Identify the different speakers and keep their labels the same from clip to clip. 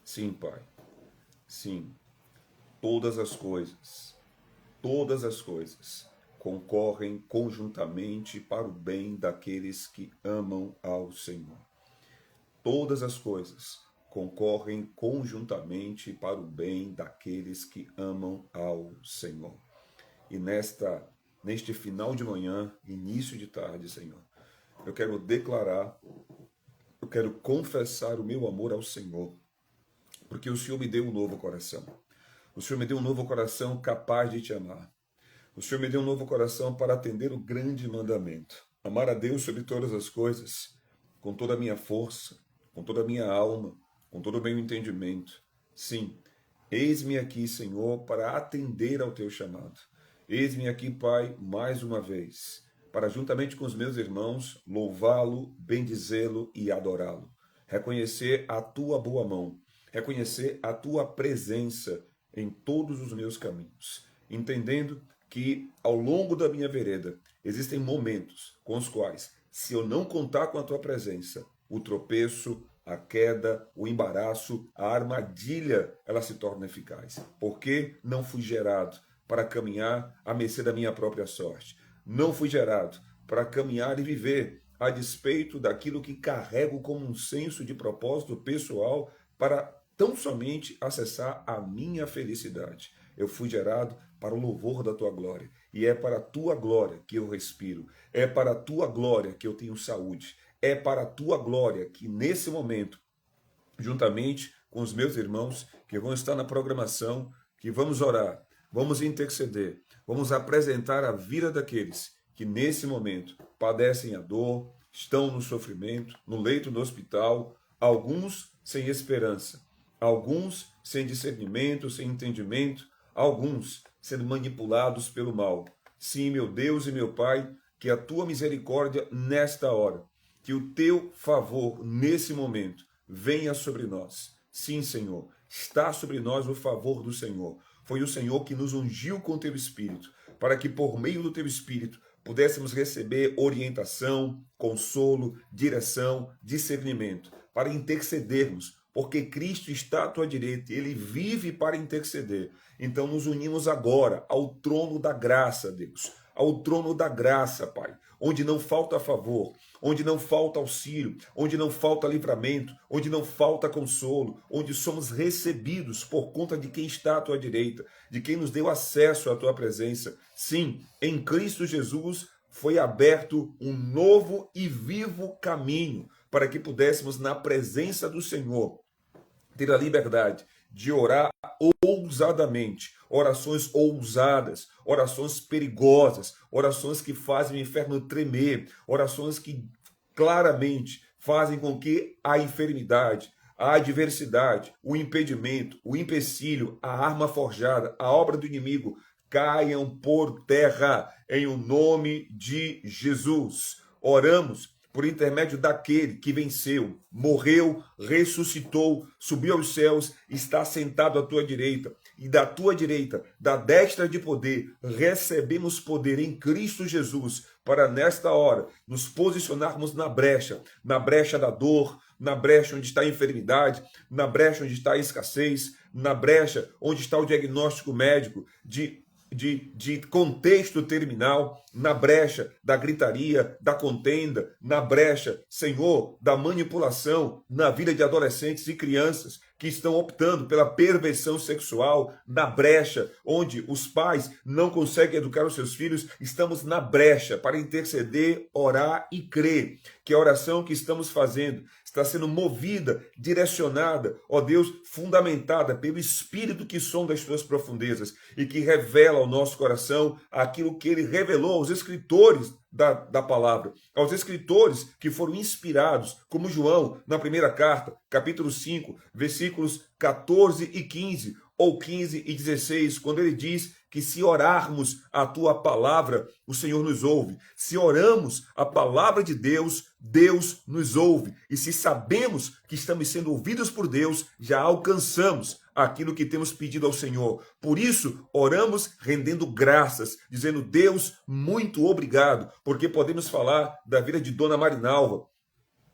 Speaker 1: Sim, Pai. Sim, todas as coisas concorrem conjuntamente para o bem daqueles que amam ao Senhor. Todas as coisas concorrem conjuntamente para o bem daqueles que amam ao Senhor. E neste final de manhã, início de tarde, Senhor, eu quero declarar, eu quero confessar o meu amor ao Senhor, porque o Senhor me deu um novo coração. O Senhor me deu um novo coração capaz de te amar. O Senhor me deu um novo coração para atender o grande mandamento. Amar a Deus sobre todas as coisas, com toda a minha força, com toda a minha alma, com todo o meu entendimento. Sim, eis-me aqui, Senhor, para atender ao teu chamado. Eis-me aqui, Pai, mais uma vez, para juntamente com os meus irmãos, louvá-lo, bendizê-lo e adorá-lo. Reconhecer a tua boa mão, reconhecer a tua presença em todos os meus caminhos, entendendo que ao longo da minha vereda existem momentos com os quais, se eu não contar com a tua presença, o tropeço, a queda, o embaraço, a armadilha, ela se torna eficaz. Porque não fui gerado para caminhar à mercê da minha própria sorte. Não fui gerado para caminhar e viver a despeito daquilo que carrego como um senso de propósito pessoal para tão somente acessar a minha felicidade. Eu fui gerado para o louvor da tua glória. E é para a tua glória que eu respiro. É para a tua glória que eu tenho saúde. É para a tua glória que nesse momento, juntamente com os meus irmãos que vão estar na programação, que vamos orar, vamos interceder, vamos apresentar a vida daqueles que nesse momento padecem a dor, estão no sofrimento, no leito do hospital, alguns sem esperança, alguns sem discernimento, sem entendimento, alguns sendo manipulados pelo mal. Sim, meu Deus e meu Pai, que a tua misericórdia nesta hora, que o teu favor nesse momento venha sobre nós. Sim, Senhor, está sobre nós o favor do Senhor. Foi o Senhor que nos ungiu com o teu Espírito, para que por meio do teu Espírito pudéssemos receber orientação, consolo, direção, discernimento, para intercedermos, porque Cristo está à tua direita, ele vive para interceder. Então nos unimos agora ao trono da graça, Deus, ao trono da graça, Pai, onde não falta favor, onde não falta auxílio, onde não falta livramento, onde não falta consolo, onde somos recebidos por conta de quem está à tua direita, de quem nos deu acesso à tua presença. Sim, em Cristo Jesus foi aberto um novo e vivo caminho para que pudéssemos, na presença do Senhor, ter a liberdade de orar ousadamente, orações ousadas, orações perigosas, orações que fazem o inferno tremer, orações que claramente fazem com que a enfermidade, a adversidade, o impedimento, o empecilho, a arma forjada, a obra do inimigo caiam por terra em o nome de Jesus. Oramos por intermédio daquele que venceu, morreu, ressuscitou, subiu aos céus, está sentado à tua direita. E da tua direita, da destra de poder, recebemos poder em Cristo Jesus para nesta hora nos posicionarmos na brecha da dor, na brecha onde está a enfermidade, na brecha onde está a escassez, na brecha onde está o diagnóstico médico de contexto terminal, na brecha da gritaria, da contenda, na brecha, Senhor, da manipulação na vida de adolescentes e crianças que estão optando pela perversão sexual, na brecha onde os pais não conseguem educar os seus filhos, estamos na brecha para interceder, orar e crer que a oração que estamos fazendo está sendo movida, direcionada, ó Deus, fundamentada pelo Espírito que sonda as suas profundezas e que revela ao nosso coração aquilo que ele revelou aos escritores da palavra, aos escritores que foram inspirados, como João, na primeira carta, capítulo 5, versículos 14 e 15, ou 15 e 16, quando ele diz que se orarmos a tua palavra, o Senhor nos ouve. Se oramos a palavra de Deus, Deus nos ouve. E se sabemos que estamos sendo ouvidos por Deus, já alcançamos aquilo que temos pedido ao Senhor. Por isso, oramos rendendo graças, dizendo, Deus, muito obrigado, porque podemos falar da vida de Dona Marinalva,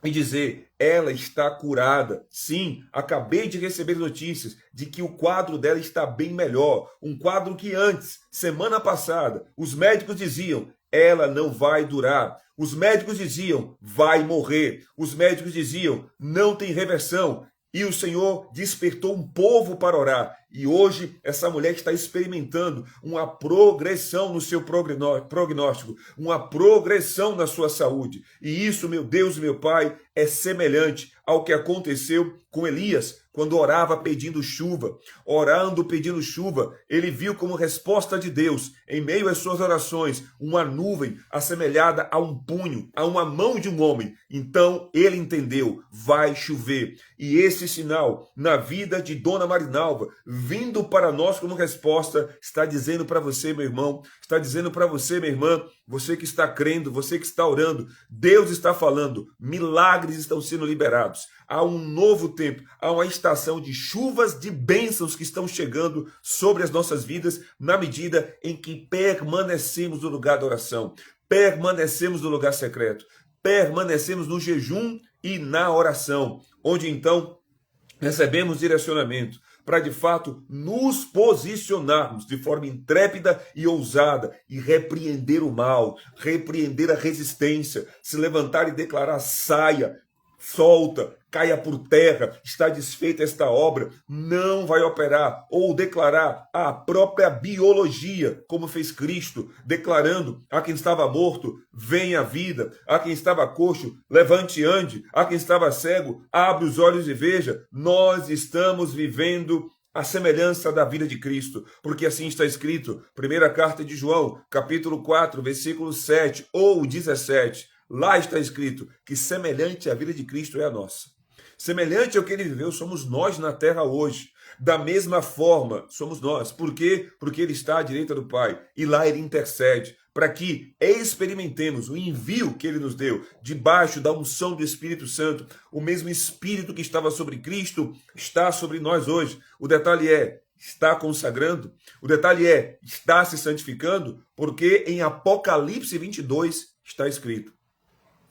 Speaker 1: e dizer, ela está curada. Sim, acabei de receber notícias de que o quadro dela está bem melhor. Um quadro que antes, semana passada, os médicos diziam, ela não vai durar. Os médicos diziam, vai morrer. Os médicos diziam, não tem reversão. E o Senhor despertou um povo para orar. E hoje essa mulher está experimentando uma progressão no seu prognóstico, uma progressão na sua saúde. E isso, meu Deus e meu Pai, é semelhante ao que aconteceu com Elias, quando orava pedindo chuva. Orando pedindo chuva, ele viu como resposta de Deus, em meio às suas orações, uma nuvem assemelhada a um punho, a uma mão de um homem. Então ele entendeu, vai chover. E esse sinal na vida de Dona Marinalva, vindo para nós como resposta, está dizendo para você, meu irmão, está dizendo para você, minha irmã, você que está crendo, você que está orando, Deus está falando, milagres estão sendo liberados. Há um novo tempo, há uma estação de chuvas, de bênçãos que estão chegando sobre as nossas vidas, na medida em que permanecemos no lugar da oração, permanecemos no lugar secreto, permanecemos no jejum e na oração, onde então recebemos direcionamento para de fato nos posicionarmos de forma intrépida e ousada e repreender o mal, repreender a resistência, se levantar e declarar, saia, solta, caia por terra, está desfeita esta obra, não vai operar, ou declarar a própria biologia, como fez Cristo, declarando a quem estava morto, venha a vida, a quem estava coxo, levante e ande, a quem estava cego, abre os olhos e veja. Nós estamos vivendo a semelhança da vida de Cristo, porque assim está escrito, primeira carta de João, capítulo 4, versículo 7 ou 17, lá está escrito que semelhante à vida de Cristo é a nossa. Semelhante ao que ele viveu, somos nós na terra hoje. Da mesma forma, somos nós. Por quê? Porque ele está à direita do Pai. E lá ele intercede para que experimentemos o envio que ele nos deu, debaixo da unção do Espírito Santo. O mesmo Espírito que estava sobre Cristo está sobre nós hoje. O detalhe é, está consagrando? O detalhe é, está se santificando? Porque em Apocalipse 22 está escrito,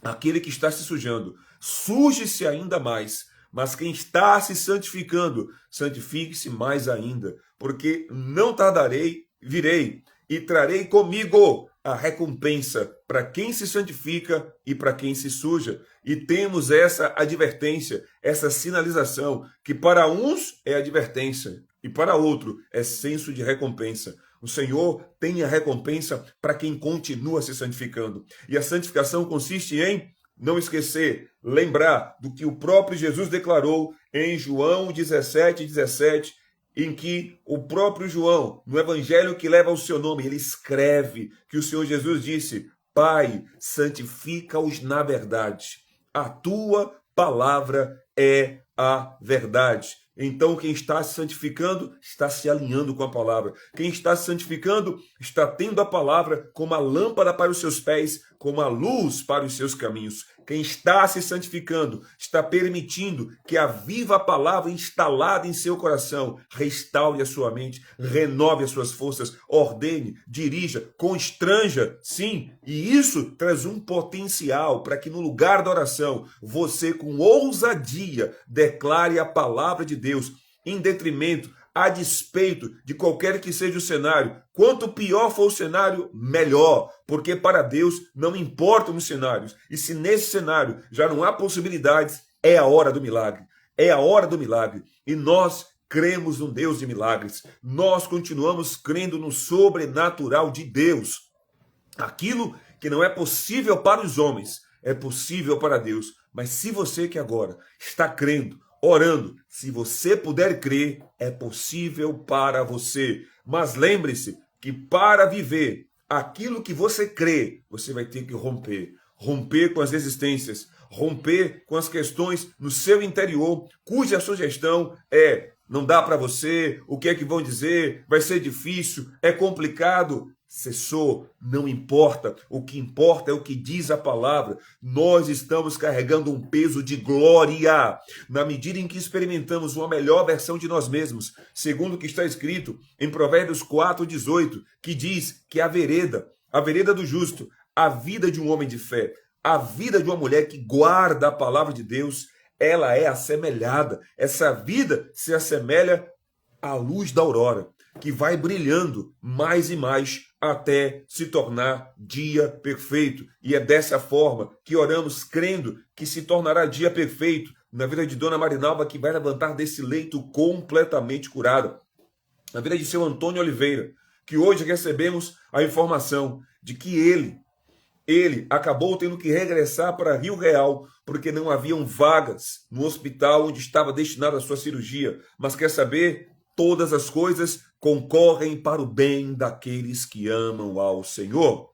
Speaker 1: aquele que está se sujando, suje-se ainda mais, mas quem está se santificando, santifique-se mais ainda, porque não tardarei, virei e trarei comigo a recompensa para quem se santifica e para quem se suja. E temos essa advertência, essa sinalização, que para uns é advertência e para outro é senso de recompensa. O Senhor tem a recompensa para quem continua se santificando. E a santificação consiste em não esquecer, lembrar do que o próprio Jesus declarou em João 17:17, em que o próprio João, no evangelho que leva o seu nome, ele escreve que o Senhor Jesus disse, Pai, santifica-os na verdade. A tua palavra é a verdade. Então, quem está se santificando está se alinhando com a palavra. Quem está se santificando está tendo a palavra como a lâmpada para os seus pés, como a luz para os seus caminhos. Quem está se santificando está permitindo que a viva palavra instalada em seu coração restaure a sua mente, renove as suas forças, ordene, dirija, constranja, sim. E isso traz um potencial para que no lugar da oração você com ousadia declare a palavra de Deus em detrimento, a despeito de qualquer que seja o cenário. Quanto pior for o cenário, melhor, porque para Deus não importam os cenários. E se nesse cenário já não há possibilidades, é a hora do milagre. É a hora do milagre. E nós cremos num Deus de milagres. Nós continuamos crendo no sobrenatural de Deus. Aquilo que não é possível para os homens, é possível para Deus. Mas se você que agora está crendo, orando, se você puder crer, é possível para você. Mas lembre-se que para viver aquilo que você crê, você vai ter que romper. Romper com as resistências, romper com as questões no seu interior, cuja sugestão é, não dá para você, o que é que vão dizer, vai ser difícil, é complicado. Cessou, não importa, o que importa é o que diz a palavra. Nós estamos carregando um peso de glória, na medida em que experimentamos uma melhor versão de nós mesmos, segundo o que está escrito em Provérbios 4:18, que diz que a vereda do justo, a vida de um homem de fé, A vida de uma mulher que guarda a palavra de Deus, ela é assemelhada. Essa vida se assemelha à luz da aurora, que vai brilhando mais e mais até se tornar dia perfeito. E é dessa forma que oramos, crendo que se tornará dia perfeito na vida de Dona Marinalva, que vai levantar desse leito completamente curada. Na vida de seu Antônio Oliveira, que hoje recebemos a informação de que ele acabou tendo que regressar para Rio Real, porque não haviam vagas no hospital onde estava destinada a sua cirurgia. Mas quer saber? Todas as coisas concorrem para o bem daqueles que amam ao Senhor.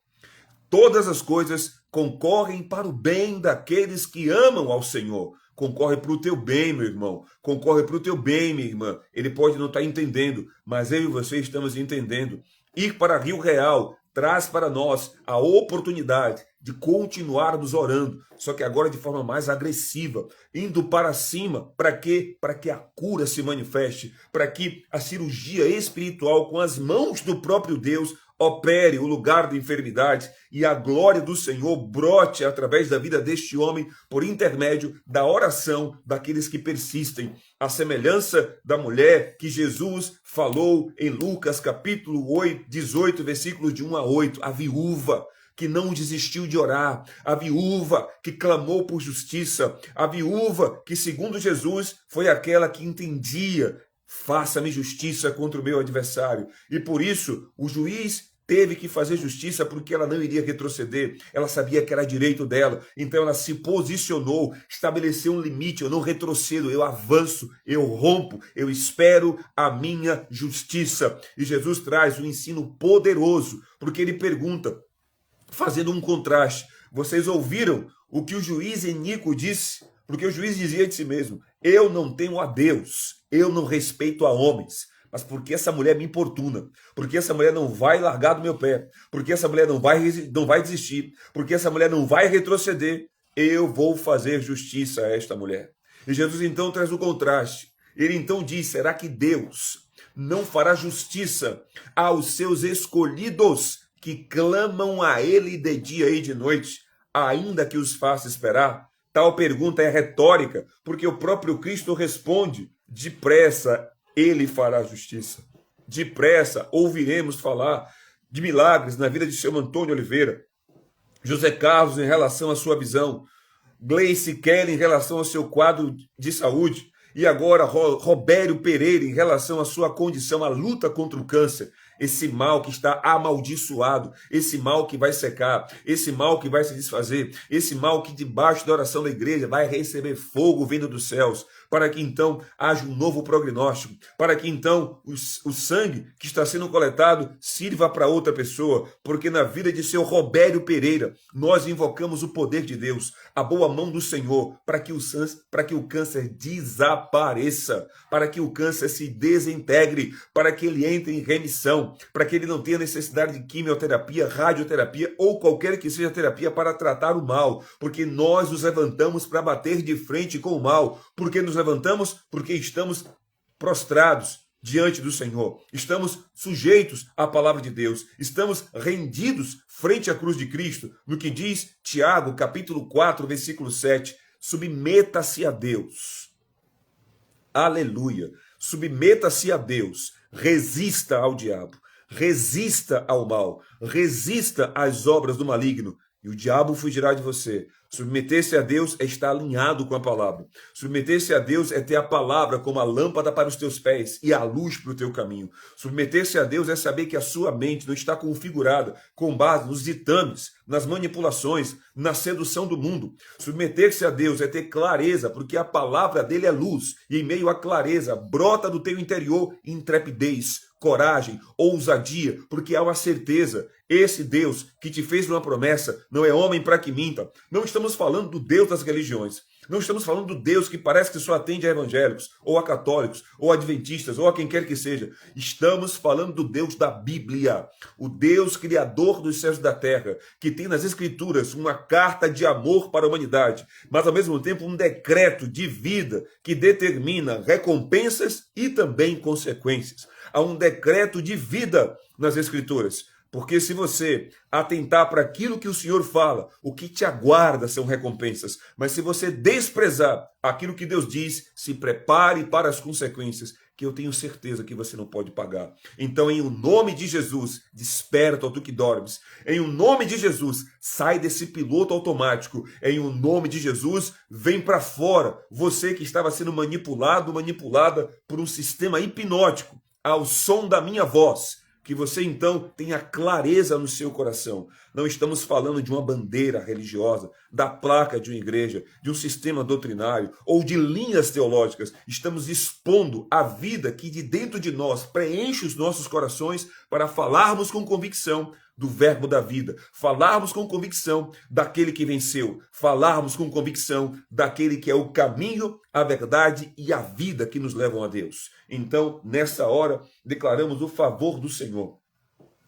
Speaker 1: Todas as coisas concorrem para o bem daqueles que amam ao Senhor. Concorre para o teu bem, meu irmão. Concorre para o teu bem, minha irmã. Ele pode não estar entendendo, mas eu e você estamos entendendo. Ir para Rio Real traz para nós a oportunidade de continuarmos orando, só que agora de forma mais agressiva, indo para cima. Para quê? Para que a cura se manifeste, para que a cirurgia espiritual com as mãos do próprio Deus opere o lugar da enfermidade e a glória do Senhor brote através da vida deste homem por intermédio da oração daqueles que persistem. A semelhança da mulher que Jesus falou em Lucas capítulo 18, versículos de 1 a 8, a viúva que não desistiu de orar, a viúva que clamou por justiça, a viúva que, segundo Jesus, foi aquela que entendia: faça-me justiça contra o meu adversário. E por isso o juiz teve que fazer justiça, porque ela não iria retroceder. Ela sabia que era direito dela. Então ela se posicionou, estabeleceu um limite: eu não retrocedo, eu avanço, eu rompo, eu espero a minha justiça. E Jesus traz um ensino poderoso, porque ele pergunta, fazendo um contraste: vocês ouviram o que o juiz Enico disse? Porque o juiz dizia de si mesmo: eu não temo a Deus, eu não respeito a homens, mas porque essa mulher me importuna, porque essa mulher não vai largar do meu pé, porque essa mulher não vai desistir, porque essa mulher não vai retroceder, eu vou fazer justiça a esta mulher. E Jesus então traz o contraste. Ele então diz: será que Deus não fará justiça aos seus escolhidos que clamam a ele de dia e de noite, ainda que os faça esperar? Tal pergunta é retórica, porque o próprio Cristo responde: depressa ele fará justiça. Depressa ouviremos falar de milagres na vida de seu Antônio Oliveira, José Carlos em relação à sua visão, Gleice Kelly em relação ao seu quadro de saúde, e agora Robério Pereira em relação à sua condição, a luta contra o câncer. Esse mal que está amaldiçoado, esse mal que vai secar, esse mal que vai se desfazer, esse mal que debaixo da oração da igreja vai receber fogo vindo dos céus, para que então haja um novo prognóstico, para que então o sangue que está sendo coletado sirva para outra pessoa, porque na vida de seu Robério Pereira nós invocamos o poder de Deus, a boa mão do Senhor, para que o câncer desapareça, para que o câncer se desintegre, para que ele entre em remissão, para que ele não tenha necessidade de quimioterapia, radioterapia ou qualquer que seja terapia para tratar o mal, porque nós nos levantamos para bater de frente com o mal. Por que nos levantamos? Porque estamos prostrados diante do Senhor, estamos sujeitos à palavra de Deus, estamos rendidos frente à cruz de Cristo, no que diz Tiago, capítulo 4, versículo 7, submeta-se a Deus. Aleluia! Submeta-se a Deus, resista ao diabo, resista ao mal, resista às obras do maligno, e o diabo fugirá de você. Submeter-se a Deus é estar alinhado com a palavra. Submeter-se a Deus é ter a palavra como a lâmpada para os teus pés e a luz para o teu caminho. Submeter-se a Deus é saber que a sua mente não está configurada com base nos ditames, nas manipulações, na sedução do mundo. Submeter-se a Deus é ter clareza, porque a palavra dele é luz, e em meio à clareza brota do teu interior intrepidez, coragem, ousadia, porque há uma certeza: esse Deus que te fez uma promessa não é homem para que minta. Não estamos falando do Deus das religiões. Não estamos falando do Deus que parece que só atende a evangélicos, ou a católicos, ou a adventistas, ou a quem quer que seja. Estamos falando do Deus da Bíblia, o Deus criador dos céus e da terra, que tem nas Escrituras uma carta de amor para a humanidade, mas ao mesmo tempo um decreto de vida que determina recompensas e também consequências. Há um decreto de vida nas Escrituras. Porque se você atentar para aquilo que o Senhor fala, o que te aguarda são recompensas. Mas se você desprezar aquilo que Deus diz, se prepare para as consequências, que eu tenho certeza que você não pode pagar. Então, em o nome de Jesus, desperta, ó tu que dormes. Em o nome de Jesus, sai desse piloto automático. Em o nome de Jesus, vem para fora. Você que estava sendo manipulado, manipulada por um sistema hipnótico, ao som da minha voz. Que você então tenha clareza no seu coração. Não estamos falando de uma bandeira religiosa, da placa de uma igreja, de um sistema doutrinário ou de linhas teológicas. Estamos expondo a vida que de dentro de nós preenche os nossos corações para falarmos com convicção do verbo da vida, falarmos com convicção daquele que venceu, falarmos com convicção daquele que é o caminho, a verdade e a vida que nos levam a Deus. Então, nessa hora, declaramos o favor do Senhor,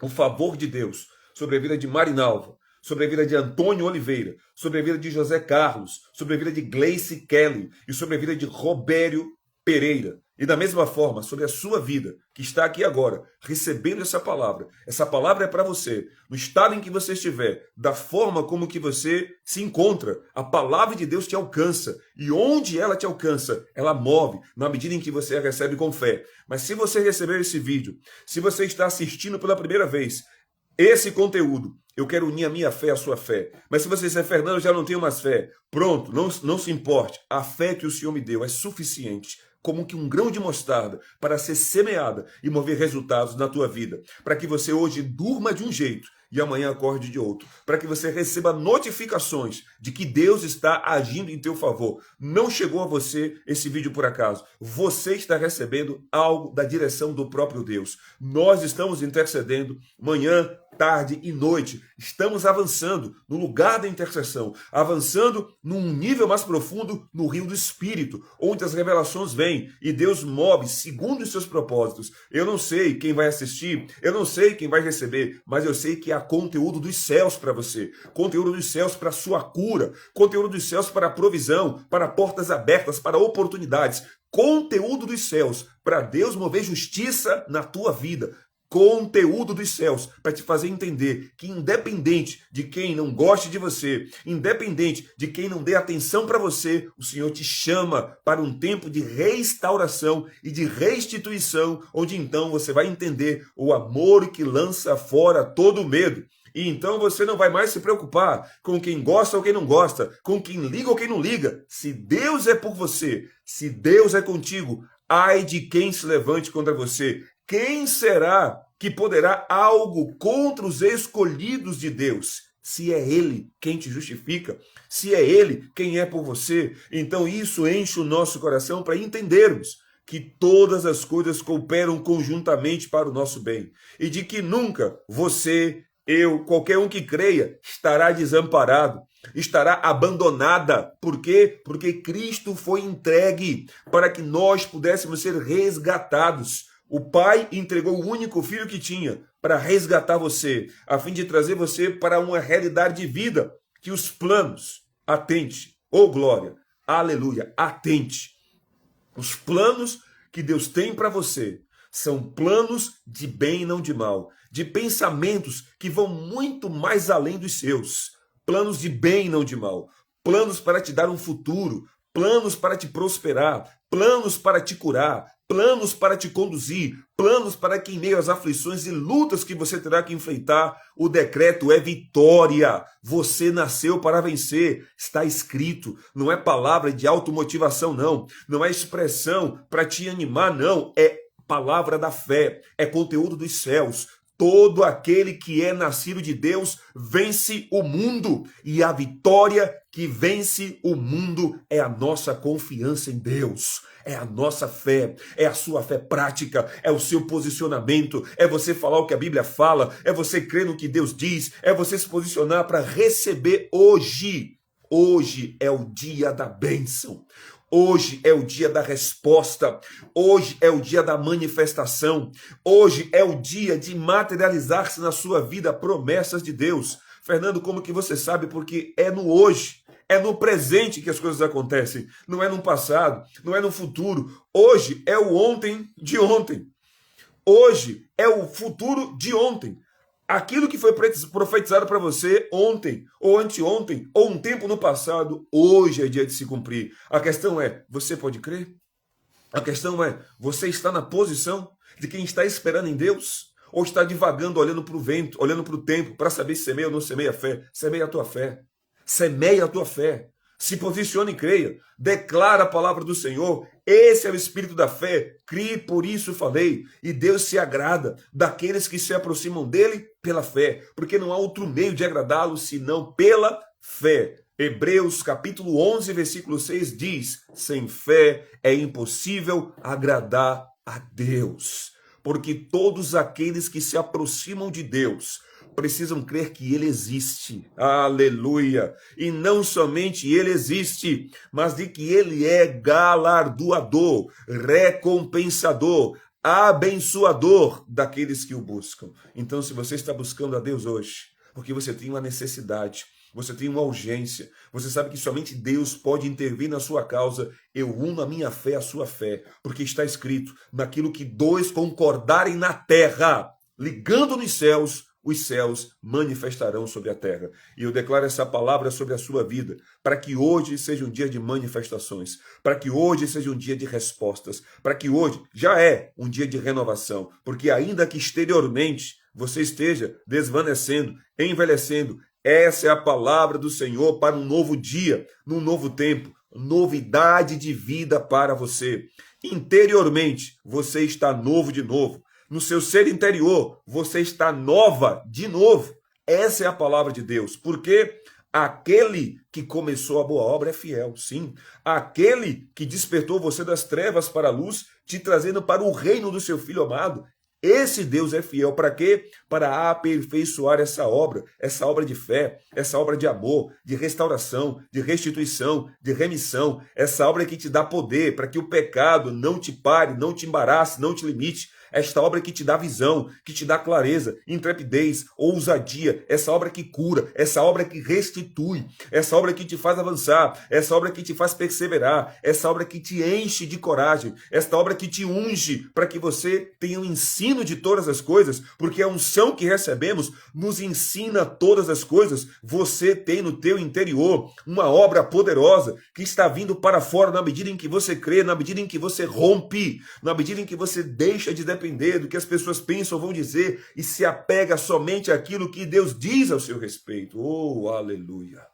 Speaker 1: o favor de Deus sobre a vida de Marinalva, sobre a vida de Antônio Oliveira, sobre a vida de José Carlos, sobre a vida de Gleice Kelly e sobre a vida de Robério Pereira. E da mesma forma, sobre a sua vida, que está aqui agora, recebendo essa palavra. Essa palavra é para você, no estado em que você estiver, da forma como que você se encontra. A palavra de Deus te alcança. E onde ela te alcança, ela move, na medida em que você a recebe com fé. Mas se você receber esse vídeo, se você está assistindo pela primeira vez, esse conteúdo, eu quero unir a minha fé à sua fé. Mas se você disser, Fernando, eu já não tenho mais fé. Pronto, não se importe. A fé que o Senhor me deu é suficiente, como que um grão de mostarda, para ser semeada e mover resultados na tua vida. Para que você hoje durma de um jeito e amanhã acorde de outro. Para que você receba notificações de que Deus está agindo em teu favor. Não chegou a você esse vídeo por acaso. Você está recebendo algo da direção do próprio Deus. Nós estamos intercedendo manhã, tarde e noite. Estamos avançando no lugar da intercessão, avançando num nível mais profundo no rio do Espírito, onde as revelações vêm e Deus move segundo os seus propósitos. Eu não sei quem vai assistir, eu não sei quem vai receber, mas eu sei que há conteúdo dos céus para você, conteúdo dos céus para a sua cura, conteúdo dos céus para a provisão, para portas abertas, para oportunidades, conteúdo dos céus para Deus mover justiça na tua vida. Conteúdo dos céus para te fazer entender que independente de quem não goste de você, independente de quem não dê atenção para você, o Senhor te chama para um tempo de restauração e de restituição, onde então você vai entender o amor que lança fora todo medo. E então você não vai mais se preocupar com quem gosta ou quem não gosta, com quem liga ou quem não liga. Se Deus é por você, se Deus é contigo, ai de quem se levante contra você. Quem será que poderá algo contra os escolhidos de Deus? Se é Ele quem te justifica, se é Ele quem é por você, então isso enche o nosso coração para entendermos que todas as coisas cooperam conjuntamente para o nosso bem e de que nunca você, eu, qualquer um que creia, estará desamparado, estará abandonada. Por quê? Porque Cristo foi entregue para que nós pudéssemos ser resgatados. O Pai entregou o único filho que tinha para resgatar você, a fim de trazer você para uma realidade de vida, que os planos, atente, glória, aleluia, atente. Os planos que Deus tem para você são planos de bem e não de mal, de pensamentos que vão muito mais além dos seus, planos de bem e não de mal, planos para te dar um futuro, planos para te prosperar, planos para te curar, planos para te conduzir, planos para que em meio às aflições e lutas que você terá que enfrentar, o decreto é vitória. Você nasceu para vencer, está escrito. Não é palavra de automotivação, não. Não é expressão para te animar, não. É palavra da fé, é conteúdo dos céus. Todo aquele que é nascido de Deus vence o mundo. E a vitória que vence o mundo é a nossa confiança em Deus. É a nossa fé, é a sua fé prática, é o seu posicionamento, é você falar o que a Bíblia fala, é você crer no que Deus diz, é você se posicionar para receber hoje. Hoje é o dia da bênção. Hoje é o dia da resposta, hoje é o dia da manifestação, hoje é o dia de materializar-se na sua vida promessas de Deus. Fernando, como que você sabe? Porque é no hoje, é no presente que as coisas acontecem, não é no passado, não é no futuro. Hoje é o ontem de ontem, hoje é o futuro de ontem. Aquilo que foi profetizado para você ontem, ou anteontem, ou um tempo no passado, hoje é dia de se cumprir. A questão é, você pode crer? A questão é, você está na posição de quem está esperando em Deus? Ou está divagando, olhando para o vento, olhando para o tempo, para saber se semeia ou não semeia a fé? Semeia a tua fé. Semeia a tua fé. Se posicione e creia. Declara a palavra do Senhor. Esse é o espírito da fé. Crie, por isso falei. E Deus se agrada daqueles que se aproximam dele pela fé. Porque não há outro meio de agradá-lo senão pela fé. Hebreus capítulo 11, versículo 6 diz: sem fé é impossível agradar a Deus. Porque todos aqueles que se aproximam de Deus precisam crer que ele existe. Aleluia! E não somente ele existe, mas de que ele é galardoador, recompensador, abençoador daqueles que o buscam. Então, se você está buscando a Deus hoje, porque você tem uma necessidade, você tem uma urgência, você sabe que somente Deus pode intervir na sua causa, eu uno a minha fé à sua fé, porque está escrito, naquilo que dois concordarem na terra, ligando nos céus, os céus manifestarão sobre a terra. E eu declaro essa palavra sobre a sua vida, para que hoje seja um dia de manifestações, para que hoje seja um dia de respostas, para que hoje já é um dia de renovação, porque ainda que exteriormente você esteja desvanecendo, envelhecendo, essa é a palavra do Senhor para um novo dia, num novo tempo, novidade de vida para você. Interiormente, você está novo de novo. No seu ser interior, você está nova de novo. Essa é a palavra de Deus. Porque aquele que começou a boa obra é fiel, sim. Aquele que despertou você das trevas para a luz, te trazendo para o reino do seu Filho amado, esse Deus é fiel para quê? Para aperfeiçoar essa obra de fé, essa obra de amor, de restauração, de restituição, de remissão, essa obra que te dá poder para que o pecado não te pare, não te embarace, não te limite. Esta obra que te dá visão, que te dá clareza, intrepidez, ousadia, essa obra que cura, essa obra que restitui, essa obra que te faz avançar, essa obra que te faz perseverar, essa obra que te enche de coragem, esta obra que te unge para que você tenha o ensino de todas as coisas, porque a unção que recebemos nos ensina todas as coisas. Você tem no teu interior uma obra poderosa que está vindo para fora na medida em que você crê, na medida em que você rompe, na medida em que você deixa de depender do que as pessoas pensam ou vão dizer e se apega somente àquilo que Deus diz ao seu respeito. Oh, aleluia!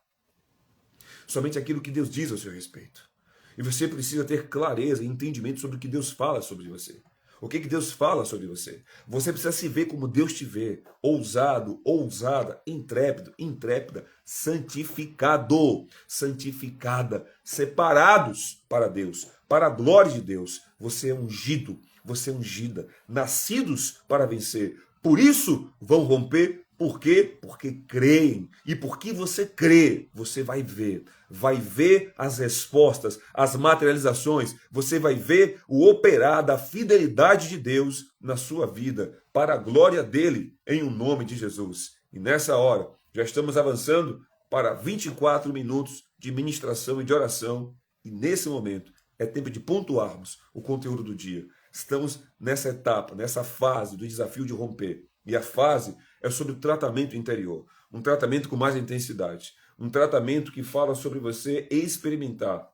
Speaker 1: Somente aquilo que Deus diz ao seu respeito. E você precisa ter clareza e entendimento sobre o que Deus fala sobre você. O que Deus fala sobre você? Você precisa se ver como Deus te vê. Ousado, ousada, intrépido, intrépida, santificado, santificada, separados para Deus, para a glória de Deus. Você é ungido, você é ungida, nascidos para vencer. Por isso vão romper. Por quê? Porque creem. E porque você crê, você vai ver as respostas, as materializações, você vai ver o operar da fidelidade de Deus na sua vida, para a glória dele, em o nome de Jesus. E nessa hora, já estamos avançando para 24 minutos de ministração e de oração, e nesse momento é tempo de pontuarmos o conteúdo do dia. Estamos nessa etapa, nessa fase do desafio de romper. E a fase é sobre o tratamento interior, um tratamento com mais intensidade, um tratamento que fala sobre você experimentar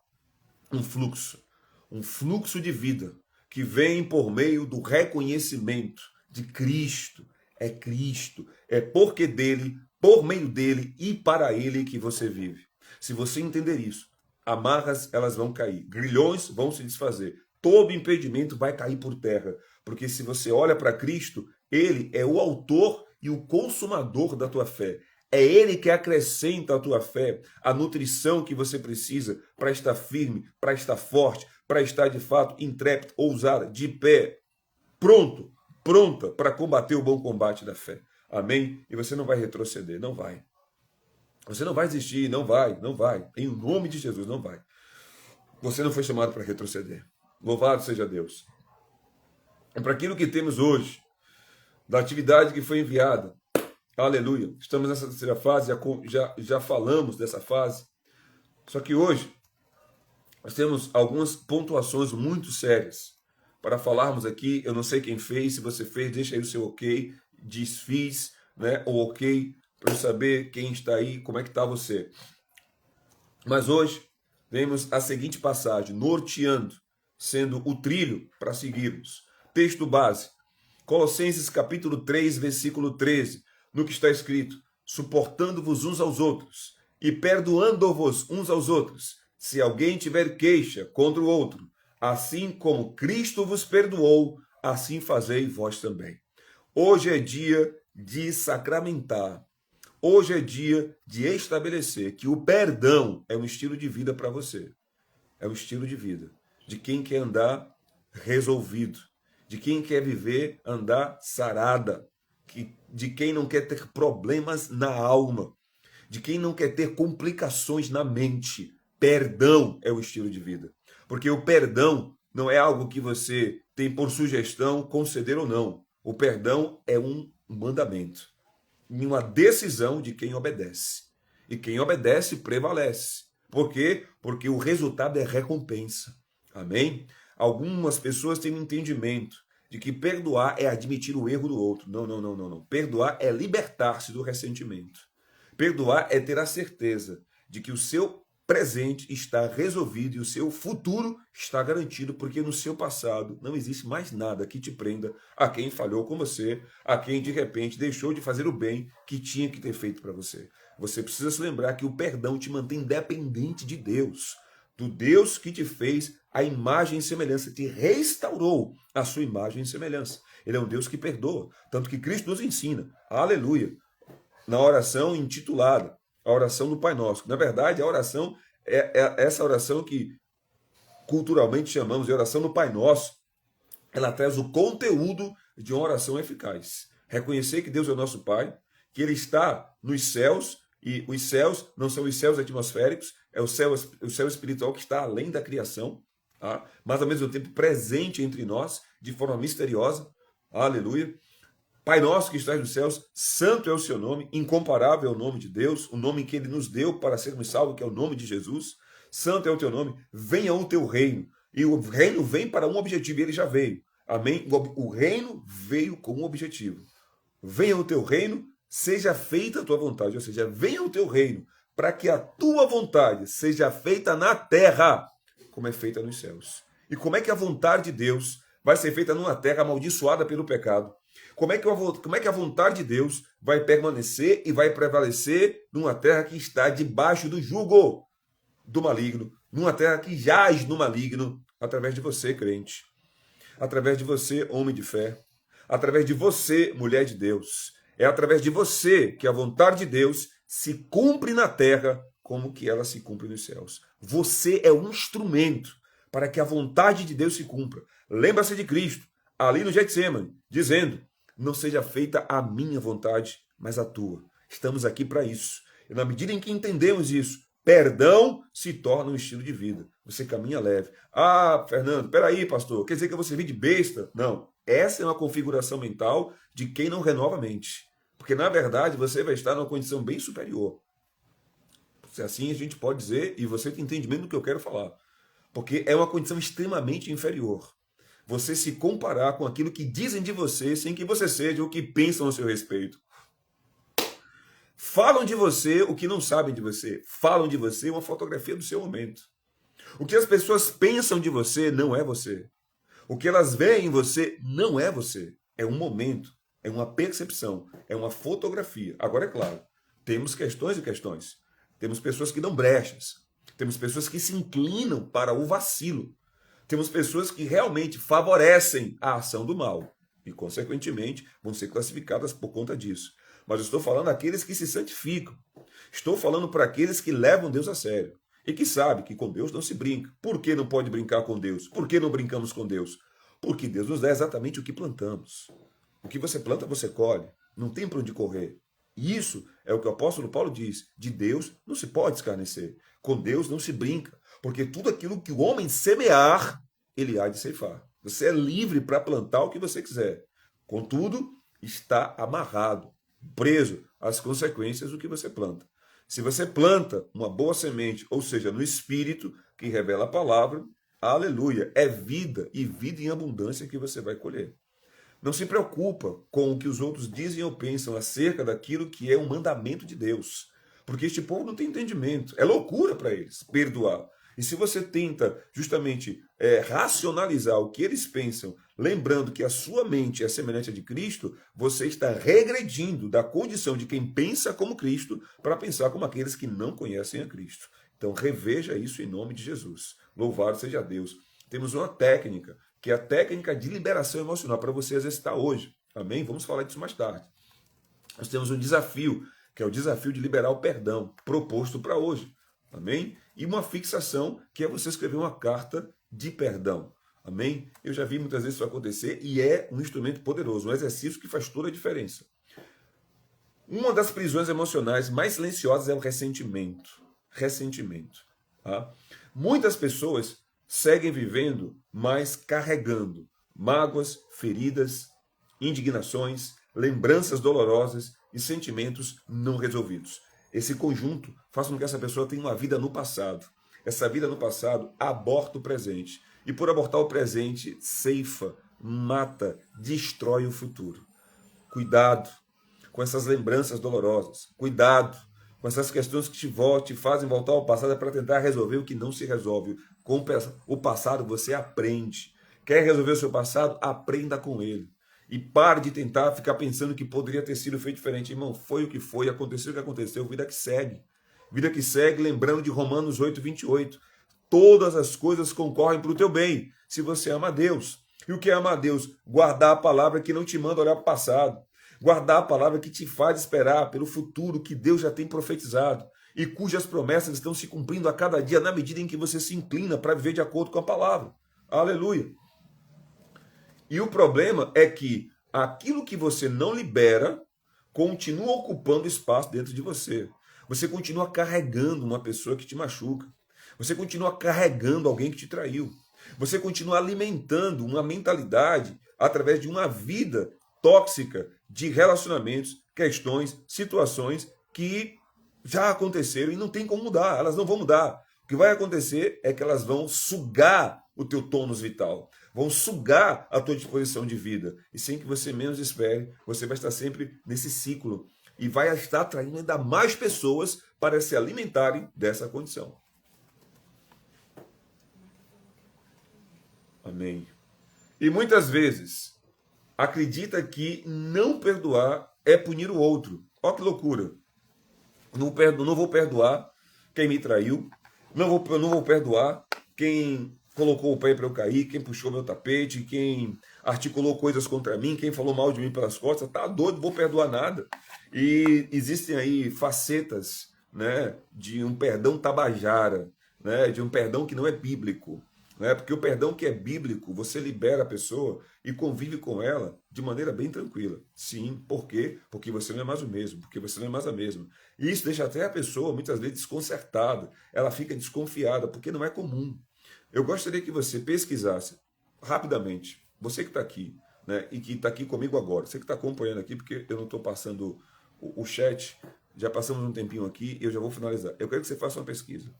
Speaker 1: um fluxo de vida que vem por meio do reconhecimento de Cristo. É porque dele, por meio dele e para ele que você vive. Se você entender isso, amarras elas vão cair, grilhões vão se desfazer, todo impedimento vai cair por terra, porque se você olha para Cristo, ele é o autor e o consumador da tua fé. É ele que acrescenta à tua fé a nutrição que você precisa para estar firme, para estar forte, para estar de fato intrépido, ousada, de pé, pronta para combater o bom combate da fé. Amém? E você não vai retroceder, não vai. Você não vai desistir, não vai. Em nome de Jesus, não vai. Você não foi chamado para retroceder. Louvado seja Deus. É para aquilo que temos hoje, da atividade que foi enviada. Aleluia. Estamos nessa terceira fase, já falamos dessa fase. Só que hoje nós temos algumas pontuações muito sérias para falarmos aqui. Eu não sei quem fez, se você fez, deixa aí o seu ok, diz fiz, né? O ok, para eu saber quem está aí, como é que está você. Mas hoje vemos a seguinte passagem, norteando, sendo o trilho para seguirmos. Texto base, Colossenses capítulo 3, versículo 13, no que está escrito, suportando-vos uns aos outros e perdoando-vos uns aos outros, se alguém tiver queixa contra o outro, assim como Cristo vos perdoou, assim fazei vós também. Hoje é dia de sacramentar. Hoje é dia de estabelecer que o perdão é um estilo de vida para você. É um estilo de vida de quem quer andar resolvido, de quem quer viver, andar sarada, de quem não quer ter problemas na alma, de quem não quer ter complicações na mente. Perdão é o estilo de vida. Porque o perdão não é algo que você tem por sugestão conceder ou não. O perdão é um mandamento, uma decisão de quem obedece. E quem obedece prevalece. Por quê? Porque o resultado é recompensa. Amém? Algumas pessoas têm um entendimento de que perdoar é admitir o erro do outro. Não, não, não, não, não. Perdoar é libertar-se do ressentimento. Perdoar é ter a certeza de que o seu presente está resolvido e o seu futuro está garantido, porque no seu passado não existe mais nada que te prenda a quem falhou com você, a quem de repente deixou de fazer o bem que tinha que ter feito para você. Você precisa se lembrar que o perdão te mantém dependente de Deus, do Deus que te fez a imagem e semelhança, te restaurou a sua imagem e semelhança. Ele é um Deus que perdoa, tanto que Cristo nos ensina, aleluia, na oração intitulada a oração do Pai Nosso. Na verdade, a oração é essa oração que culturalmente chamamos de oração do Pai Nosso. Ela traz o conteúdo de uma oração eficaz. Reconhecer que Deus é o nosso Pai, que Ele está nos céus, e os céus não são os céus atmosféricos, é o céu espiritual que está além da criação, tá? Mas ao mesmo tempo presente entre nós, de forma misteriosa. Aleluia. Pai nosso que estás nos céus, santo é o seu nome, incomparável é o nome de Deus, o nome que ele nos deu para sermos salvos, que é o nome de Jesus. Santo é o teu nome, venha o teu reino. E o reino vem para um objetivo, e ele já veio. Amém? O reino veio com um objetivo. Venha o teu reino, seja feita a tua vontade. Ou seja, venha o teu reino, para que a tua vontade seja feita na terra, como é feita nos céus. E como é que a vontade de Deus vai ser feita numa terra amaldiçoada pelo pecado? Como é que a vontade de Deus vai permanecer e vai prevalecer numa terra que está debaixo do jugo do maligno, numa terra que jaz no maligno, através de você, crente, através de você, homem de fé, através de você, mulher de Deus. É através de você que a vontade de Deus se cumpre na terra como que ela se cumpre nos céus. Você é um instrumento para que a vontade de Deus se cumpra. Lembra-se de Cristo, ali no Getsemane, dizendo, não seja feita a minha vontade, mas a tua. Estamos aqui para isso. E na medida em que entendemos isso, perdão se torna um estilo de vida. Você caminha leve. Ah, Fernando, peraí, pastor, quer dizer que eu vou servir de besta? Não. Essa é uma configuração mental de quem não renova a mente. Porque, na verdade, você vai estar numa condição bem superior. Se assim a gente pode dizer, e você tem entendimento do que eu quero falar. Porque é uma condição extremamente inferior. Você se comparar com aquilo que dizem de você sem que você seja o que pensam a seu respeito. Falam de você o que não sabem de você. Falam de você uma fotografia do seu momento. O que as pessoas pensam de você não é você. O que elas veem em você não é você. É um momento, é uma percepção, é uma fotografia. Agora, é claro, temos questões e questões. Temos pessoas que dão brechas. Temos pessoas que se inclinam para o vacilo. Temos pessoas que realmente favorecem a ação do mal e, consequentemente, vão ser classificadas por conta disso. Mas eu estou falando daqueles que se santificam. Estou falando para aqueles que levam Deus a sério e que sabem que com Deus não se brinca. Por que não pode brincar com Deus? Por que não brincamos com Deus? Porque Deus nos dá exatamente o que plantamos. O que você planta, você colhe. Não tem para onde correr. E isso é o que o apóstolo Paulo diz. De Deus não se pode escarnecer. Com Deus não se brinca. Porque tudo aquilo que o homem semear, ele há de ceifar. Você é livre para plantar o que você quiser. Contudo, está amarrado, preso às consequências do que você planta. Se você planta uma boa semente, ou seja, no Espírito, que revela a palavra, aleluia, é vida e vida em abundância que você vai colher. Não se preocupa com o que os outros dizem ou pensam acerca daquilo que é um mandamento de Deus. Porque este povo não tem entendimento. É loucura para eles perdoar. E se você tenta justamente racionalizar o que eles pensam, lembrando que a sua mente é semelhante à de Cristo, você está regredindo da condição de quem pensa como Cristo para pensar como aqueles que não conhecem a Cristo. Então reveja isso em nome de Jesus. Louvado seja Deus. Temos uma técnica, que é a técnica de liberação emocional, para você exercitar hoje. Amém? Vamos falar disso mais tarde. Nós temos um desafio, que é o desafio de liberar o perdão, proposto para hoje. Amém? E uma fixação, que é você escrever uma carta de perdão. Amém? Eu já vi muitas vezes isso acontecer e é um instrumento poderoso, um exercício que faz toda a diferença. Uma das prisões emocionais mais silenciosas é o ressentimento. Ressentimento. Tá? Muitas pessoas seguem vivendo, mas carregando mágoas, feridas, indignações, lembranças dolorosas e sentimentos não resolvidos. Esse conjunto faz com que essa pessoa tenha uma vida no passado. Essa vida no passado aborta o presente. E por abortar o presente, ceifa, mata, destrói o futuro. Cuidado com essas lembranças dolorosas. Cuidado com essas questões que te fazem voltar ao passado para tentar resolver o que não se resolve. Com o passado você aprende. Quer resolver o seu passado? Aprenda com ele. E pare de tentar ficar pensando que poderia ter sido feito diferente. Irmão, foi o que foi, aconteceu o que aconteceu, vida que segue. Vida que segue, lembrando de Romanos 8, 28. Todas as coisas concorrem para o teu bem, se você ama a Deus. E o que é amar a Deus? Guardar a palavra que não te manda olhar para o passado. Guardar a palavra que te faz esperar pelo futuro que Deus já tem profetizado e cujas promessas estão se cumprindo a cada dia na medida em que você se inclina para viver de acordo com a palavra. Aleluia! E o problema é que aquilo que você não libera continua ocupando espaço dentro de você. Você continua carregando uma pessoa que te machuca. Você continua carregando alguém que te traiu. Você continua alimentando uma mentalidade através de uma vida tóxica de relacionamentos, questões, situações que já aconteceram e não tem como mudar. Elas não vão mudar. O que vai acontecer é que elas vão sugar o teu tônus vital, vão sugar a tua disposição de vida. E sem que você menos espere, você vai estar sempre nesse ciclo e vai estar atraindo ainda mais pessoas para se alimentarem dessa condição. Amém. E muitas vezes acredita que não perdoar é punir o outro. Olha que loucura. Não vou perdoar quem me traiu, não vou perdoar quem colocou o pé para eu cair, quem puxou meu tapete, quem articulou coisas contra mim, quem falou mal de mim pelas costas. Tá doido, não vou perdoar nada. E existem aí facetas, né, de um perdão tabajara, né, de um perdão que não é bíblico. Né? Porque o perdão que é bíblico, você libera a pessoa e convive com ela de maneira bem tranquila. Sim, por quê? Porque você não é mais o mesmo, porque você não é mais a mesma. E isso deixa até a pessoa, muitas vezes, desconcertada. Ela fica desconfiada, porque não é comum. Eu gostaria que você pesquisasse rapidamente, você que está aqui, né, e que está aqui comigo agora, você que está acompanhando aqui, porque eu não estou passando o chat, já passamos um tempinho aqui e eu já vou finalizar. Eu quero que você faça uma pesquisa.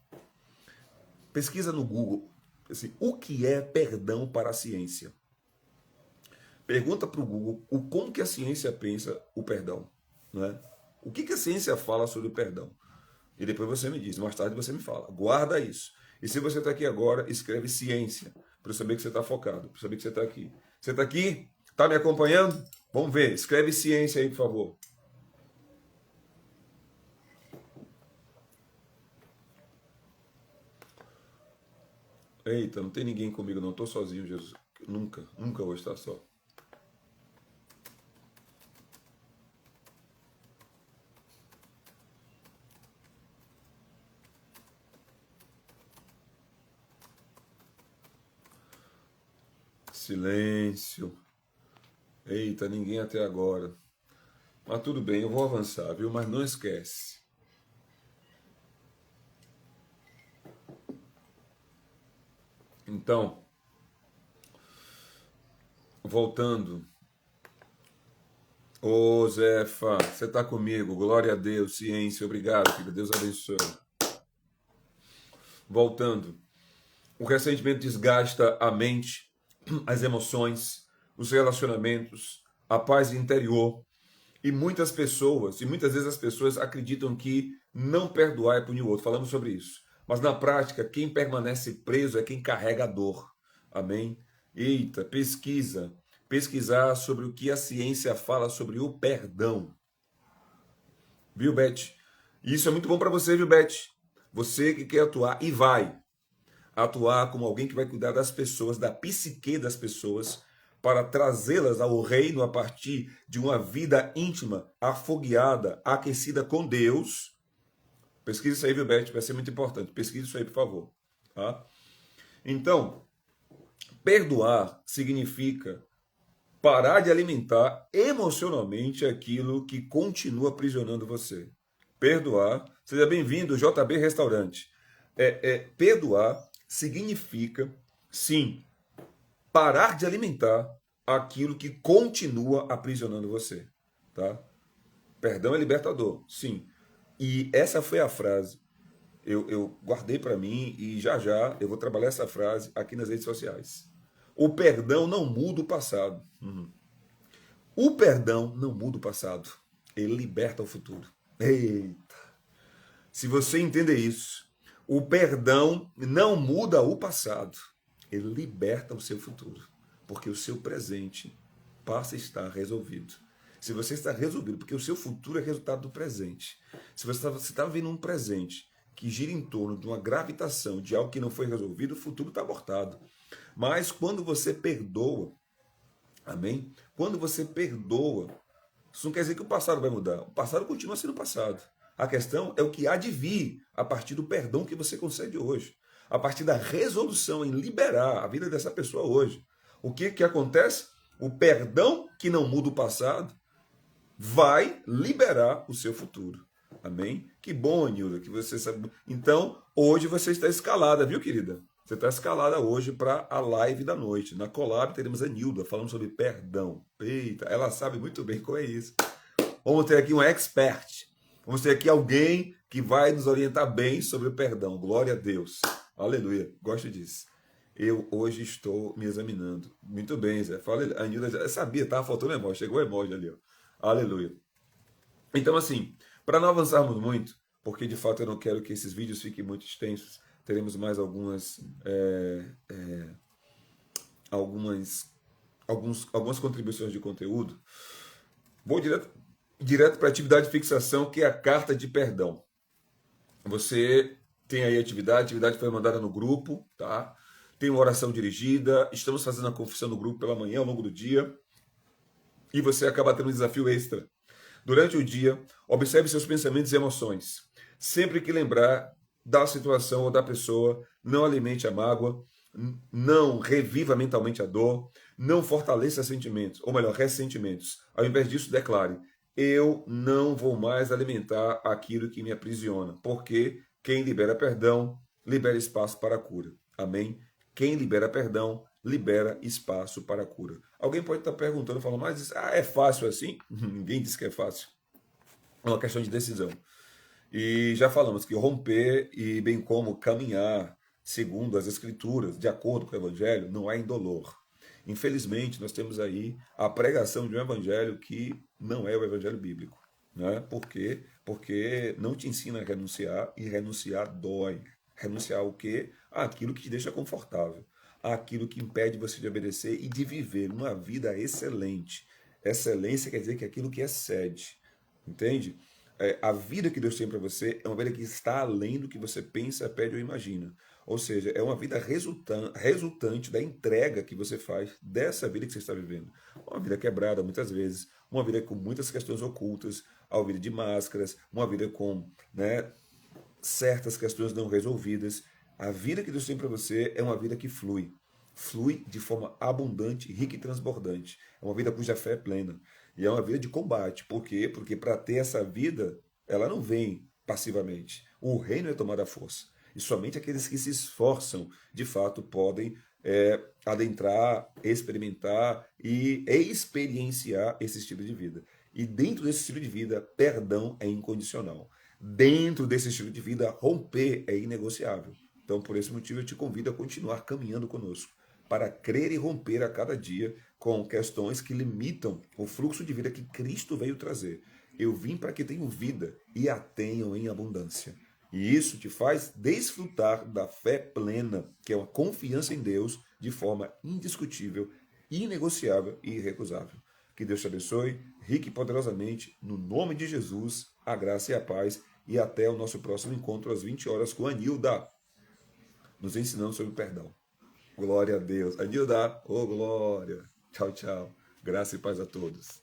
Speaker 1: Pesquisa no Google. Assim, o que é perdão para a ciência? Pergunta para o Google como que a ciência pensa o perdão. Né? O que a ciência fala sobre o perdão? E depois você me diz, mais tarde você me fala. Guarda isso. E se você está aqui agora, escreve ciência, para eu saber que você está focado, para eu saber que você está aqui. Você está aqui? Está me acompanhando? Vamos ver. Escreve ciência aí, por favor. Eita, não tem ninguém comigo, não. Estou sozinho, Jesus. Nunca vou estar só. Silêncio. Eita, ninguém até agora. Mas tudo bem, eu vou avançar, viu? Mas não esquece. Então, voltando. Ô, Zefa, você está comigo. Glória a Deus, ciência, obrigado, filho. Deus abençoe. Voltando. O ressentimento desgasta a mente, as emoções, os relacionamentos, a paz interior. E muitas vezes as pessoas acreditam que não perdoar é punir o outro. Falamos sobre isso. Mas na prática, quem permanece preso é quem carrega a dor. Amém? Eita, pesquisar sobre o que a ciência fala sobre o perdão. Viu, Beth? Isso é muito bom para você, viu, Beth? Você que quer atuar e vai atuar como alguém que vai cuidar das pessoas, da psique das pessoas, para trazê-las ao reino a partir de uma vida íntima, afogueada, aquecida com Deus. Pesquisa isso aí, viu, Beth? Vai ser muito importante. Pesquisa isso aí, por favor. Tá? Então, perdoar significa parar de alimentar emocionalmente aquilo que continua aprisionando você. Perdoar. Seja bem-vindo, JB Restaurante. Perdoar significa, sim, parar de alimentar aquilo que continua aprisionando você. Tá? Perdão é libertador, sim. E essa foi a frase. Eu guardei para mim e já eu vou trabalhar essa frase aqui nas redes sociais. O perdão não muda o passado. O perdão não muda o passado. Ele liberta o futuro. Eita! Se você entender isso, o perdão não muda o passado. Ele liberta o seu futuro. Porque o seu presente passa a estar resolvido. Se você está resolvido, porque o seu futuro é resultado do presente. Se você está vivendo um presente que gira em torno de uma gravitação de algo que não foi resolvido, o futuro está abortado. Mas quando você perdoa, amém? Quando você perdoa, isso não quer dizer que o passado vai mudar. O passado continua sendo passado. A questão é o que há de vir a partir do perdão que você concede hoje. A partir da resolução em liberar a vida dessa pessoa hoje. O que acontece? O perdão que não muda o passado vai liberar o seu futuro. Amém? Que bom, Anilda, que você sabe. Então, hoje você está escalada, viu, querida? Você está escalada hoje para a live da noite. Na Collab teremos a Nilda falando sobre perdão. Eita, ela sabe muito bem qual é isso. Vamos ter aqui um expert. Vamos ter aqui alguém que vai nos orientar bem sobre o perdão. Glória a Deus. Aleluia. Gosto disso. Eu hoje estou me examinando. Muito bem, Zé. Fala, a Nilda já sabia, estava faltando emoji. Chegou o emoji ali, ó. Aleluia. Então, assim, para não avançarmos muito, porque de fato eu não quero que esses vídeos fiquem muito extensos, teremos mais algumas contribuições de conteúdo. Vou direto para a atividade de fixação, que é a carta de perdão. Você tem aí a atividade foi mandada no grupo, tá? Tem uma oração dirigida, estamos fazendo a confissão no grupo pela manhã, ao longo do dia, e você acaba tendo um desafio extra. Durante o dia, observe seus pensamentos e emoções. Sempre que lembrar da situação ou da pessoa, não alimente a mágoa, não reviva mentalmente a dor, não fortaleça sentimentos, ou melhor, ressentimentos. Ao invés disso, declare: eu não vou mais alimentar aquilo que me aprisiona, porque quem libera perdão, libera espaço para a cura. Amém? Quem libera perdão, libera espaço para a cura. Alguém pode estar perguntando, falando, mas é fácil assim? Ninguém diz que é fácil. É uma questão de decisão. E já falamos que romper e bem como caminhar segundo as Escrituras, de acordo com o Evangelho, não é indolor. Infelizmente, nós temos aí a pregação de um Evangelho que não é o Evangelho bíblico. Né? Por quê? Porque não te ensina a renunciar, e renunciar dói. Renunciar ao quê? Aquilo que te deixa confortável. Aquilo que impede você de obedecer e de viver uma vida excelente. Excelência quer dizer que é aquilo que excede. Entende? A vida que Deus tem para você é uma vida que está além do que você pensa, pede ou imagina. Ou seja, é uma vida resultante da entrega que você faz dessa vida que você está vivendo. Uma vida quebrada, muitas vezes, uma vida com muitas questões ocultas, uma vida de máscaras, uma vida com certas questões não resolvidas. A vida que Deus tem para você é uma vida que flui. Flui de forma abundante, rica e transbordante. É uma vida cuja fé é plena. E é uma vida de combate. Por quê? Porque para ter essa vida, ela não vem passivamente. O reino é tomado à força. E somente aqueles que se esforçam, de fato, podem adentrar, experimentar e experienciar esse estilo de vida. E dentro desse estilo de vida, perdão é incondicional. Dentro desse estilo de vida, romper é inegociável. Então, por esse motivo, eu te convido a continuar caminhando conosco, para crer e romper a cada dia com questões que limitam o fluxo de vida que Cristo veio trazer. Eu vim para que tenham vida e a tenham em abundância. E isso te faz desfrutar da fé plena, que é uma confiança em Deus de forma indiscutível, inegociável e irrecusável. Que Deus te abençoe, rique e poderosamente, no nome de Jesus, a graça e a paz, e até o nosso próximo encontro às 20 horas com a Nilda, nos ensinando sobre o perdão. Glória a Deus. A Nilda, glória. Tchau, tchau. Graça e paz a todos.